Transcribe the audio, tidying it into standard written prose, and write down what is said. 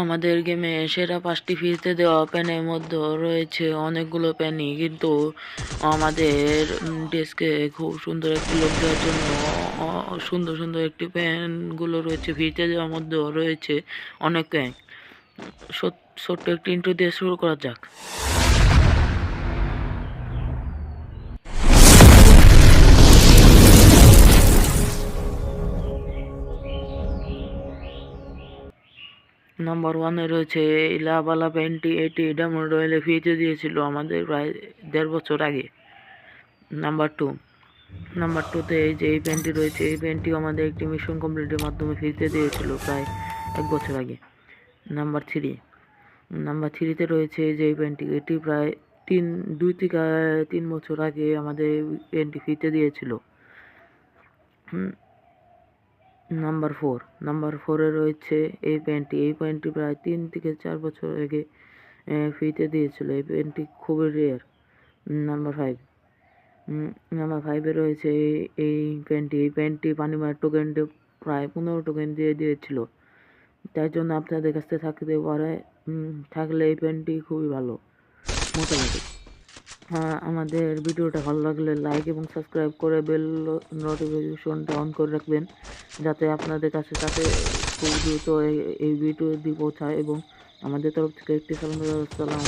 আমাদের গেমে সেরা 5টি ফ্রিতে দেওয়া প্যানের মধ্যে রয়েছে অনেকগুলো প্যানই, কিন্তু আমাদের ডেস্কে খুব সুন্দর একটি লোক দেওয়ার জন্য সুন্দর সুন্দর একটি প্যানগুলো রয়েছে। ফ্রিতে দেওয়ার মধ্যেও রয়েছে অনেক প্যান। ছোট্ট একটি ইন্ট্রো দিয়ে শুরু করা যাক। নাম্বার 1-এ রয়েছে লাভালা প্যান্টটি। এটি ডায়মন্ড রয়্যালে ফ্রিতে দিয়েছিল আমাদের প্রায় 1.5 বছর আগে। নাম্বার 2-তে এই প্যান্টটি রয়েছে। এই প্যান্টটি আমাদের একটি মিশন কমপ্লিটের মাধ্যমে ফ্রিতে দিয়েছিল প্রায় 1 বছর আগে। নাম্বার 3-তে রয়েছে এই প্যান্টটি। এটি প্রায় 2 থেকে 3 বছর আগে আমাদের প্যান্টটি ফ্রিতে দিয়েছিল। নাম্বার 4-এ রয়েছে এই প্যান্টটি প্রায় 3 থেকে 4 বছর আগে ফ্রিতে দিয়েছিল। এই প্যান্টটি খুবই রেয়ার। নাম্বার 5-এ রয়েছে এই প্যান্টটি পানিমার টোকেন প্রায় 15 টোকেন দিয়ে দিয়েছিল। তাই জন্য আপনাদের কাছে থাকতে পারে, থাকলে এই প্যান্টটি খুবই ভালো মোটামুটি। আমাদের ভিডিওটা ভালো লাগলে লাইক এবং সাবস্ক্রাইব করে বেল নোটিফিকেশনটা অন করে রাখবেন, যাতে আপনাদের কাছে খুব দ্রুত এই ভিডিওটি পৌঁছায়। এবং আমাদের তরফ থেকে একটি সালাম।